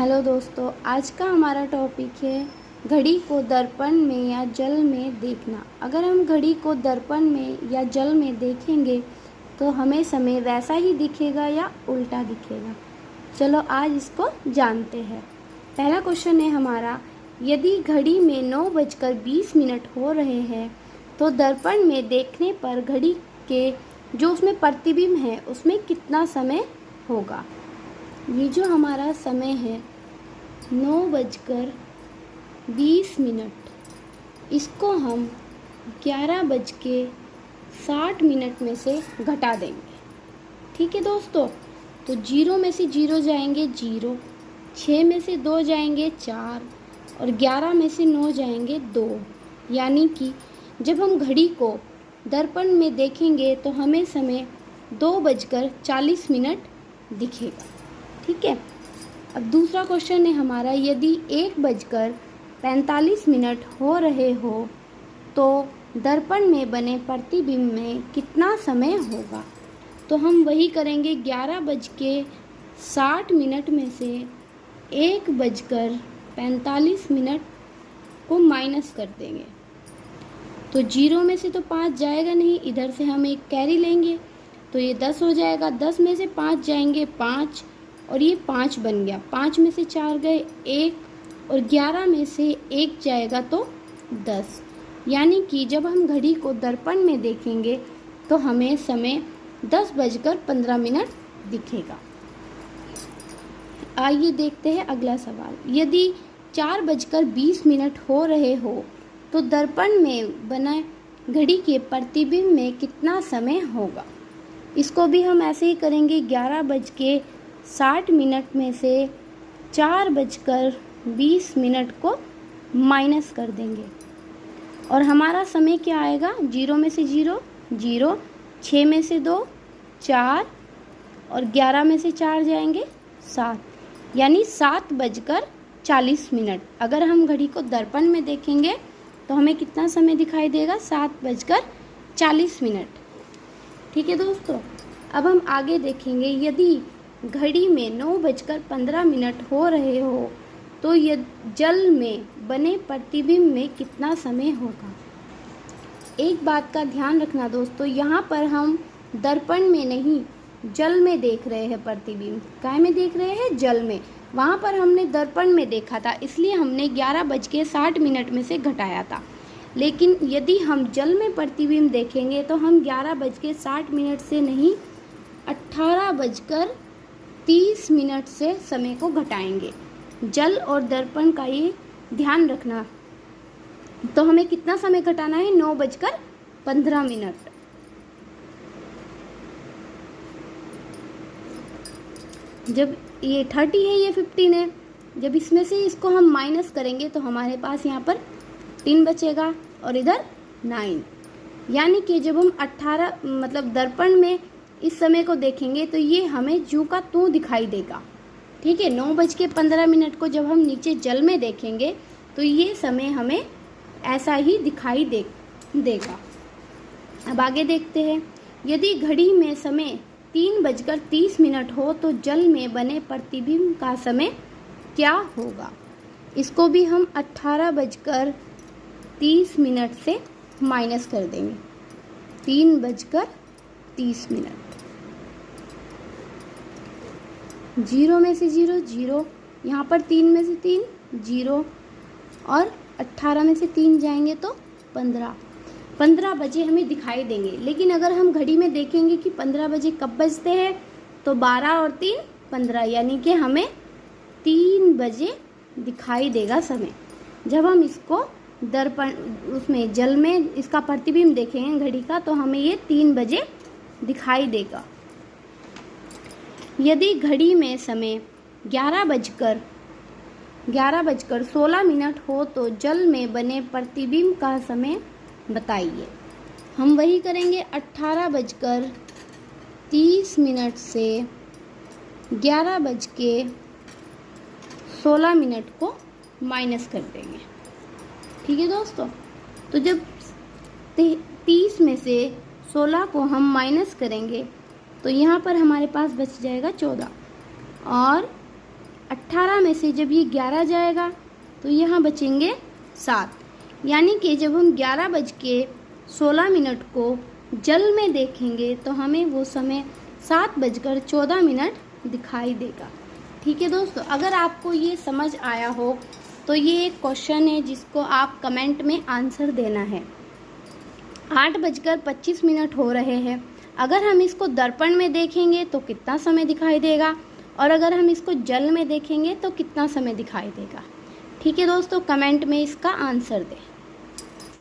Hello दोस्तों, आज का हमारा टॉपिक है घड़ी को दर्पण में या जल में देखना। अगर हम घड़ी को दर्पण में या जल में देखेंगे तो हमें समय वैसा ही दिखेगा या उल्टा दिखेगा। चलो आज इसको जानते हैं। पहला क्वेश्चन है हमारा, यदि घड़ी में 9:20 हो रहे हैं तो दर्पण में देखने पर घड़ी के जो उसमें प्रतिबिंब है उसमें कितना समय होगा। ये जो हमारा समय है 9:20, इसको हम 11:60 में से घटा देंगे। ठीक है दोस्तों, तो 0 में से 0 जाएंगे 0, 6 में से 2 जाएंगे 4 और 11 में से 9 जाएंगे 2। यानी कि जब हम घड़ी को दर्पण में देखेंगे तो हमें समय 2:40 दिखेगा। ठीक है। अब दूसरा क्वेश्चन है हमारा, यदि 1:45 हो रहे हो तो दर्पण में बने प्रतिबिंब में कितना समय होगा। तो हम वही करेंगे, 11:60 में से 1:45 को माइनस कर देंगे। तो 0 में से तो 5 जाएगा नहीं, इधर से हम एक कैरी लेंगे तो ये 10 हो जाएगा। 10 में से 5 जाएंगे 5 और ये 5 बन गया। 5 में से 4 गए 1 और 11 में से 1 जाएगा तो 10। यानी कि जब हम घड़ी को दर्पण में देखेंगे तो हमें समय 10:15 दिखेगा। आइए देखते हैं अगला सवाल, यदि 4:20 हो रहे हो तो दर्पण में बना घड़ी के प्रतिबिंब में कितना समय होगा। इसको भी हम ऐसे ही करेंगे, 11:60 में से 4:20 को माइनस कर देंगे और हमारा समय क्या आएगा, 0 में से 0 0, 6 में से 2 4 और 11 में से 4 जाएंगे 7, यानी 7:40। अगर हम घड़ी को दर्पण में देखेंगे तो हमें कितना समय दिखाई देगा, 7:40। ठीक है दोस्तों, अब हम आगे देखेंगे, यदि घड़ी में 9:15 हो रहे हो तो ये जल में बने प्रतिबिंब में कितना समय होगा। एक बात का ध्यान रखना दोस्तों, यहाँ पर हम दर्पण में नहीं जल में देख रहे हैं प्रतिबिंब। काय में देख रहे हैं, जल में। वहाँ पर हमने दर्पण में देखा था, इसलिए हमने 11:60 में से घटाया था। लेकिन यदि हम जल में प्रतिबिंब देखेंगे तो हम 11:60 से नहीं 18:30 से समय को घटाएंगे। जल और दर्पण का ये ध्यान रखना। तो हमें कितना समय घटाना है, 9:15। जब ये 30 है, ये 15 है, जब इसमें से इसको हम माइनस करेंगे तो हमारे पास यहाँ पर 3 बचेगा और इधर 9। यानी कि जब हम 18 दर्पण में इस समय को देखेंगे तो ये हमें जू का तू दिखाई देगा। ठीक है, 9:15 को जब हम नीचे जल में देखेंगे तो ये समय हमें ऐसा ही दिखाई देगा। अब आगे देखते हैं, यदि घड़ी में समय 3:30 हो तो जल में बने प्रतिबिंब का समय क्या होगा। इसको भी हम 18:30 से माइनस कर देंगे, 3:30। 0 में से 0 0, यहाँ पर 3 में से 3 0 और 18 में से 3 जाएंगे तो 15 बजे हमें दिखाई देंगे। लेकिन अगर हम घड़ी में देखेंगे कि 15 बजे कब बजते हैं तो 12 और 3 15, यानी कि हमें 3 बजे दिखाई देगा समय। जब हम इसको दर्पण उसमें जल में इसका प्रतिबिंब देखेंगे घड़ी का तो हमें ये 3 बजे दिखाई देगा। यदि घड़ी में समय 11:16 हो तो जल में बने प्रतिबिंब का समय बताइए। हम वही करेंगे, 18:30 से 11:16 को माइनस कर देंगे। ठीक है दोस्तों, तो जब 30 में से 16 को हम माइनस करेंगे तो यहाँ पर हमारे पास बच जाएगा 14 और 18 में से जब ये 11 जाएगा तो यहाँ बचेंगे 7, यानी कि जब हम 11:16 को जल में देखेंगे तो हमें वो समय 7:14 दिखाई देगा। ठीक है दोस्तों, अगर आपको ये समझ आया हो तो ये एक क्वेश्चन है जिसको आप कमेंट में आंसर देना है। 8:25 हो रहे हैं। अगर हम इसको दर्पण में देखेंगे तो कितना समय दिखाई देगा, और अगर हम इसको जल में देखेंगे तो कितना समय दिखाई देगा। ठीक है दोस्तों, कमेंट में इसका आंसर दें।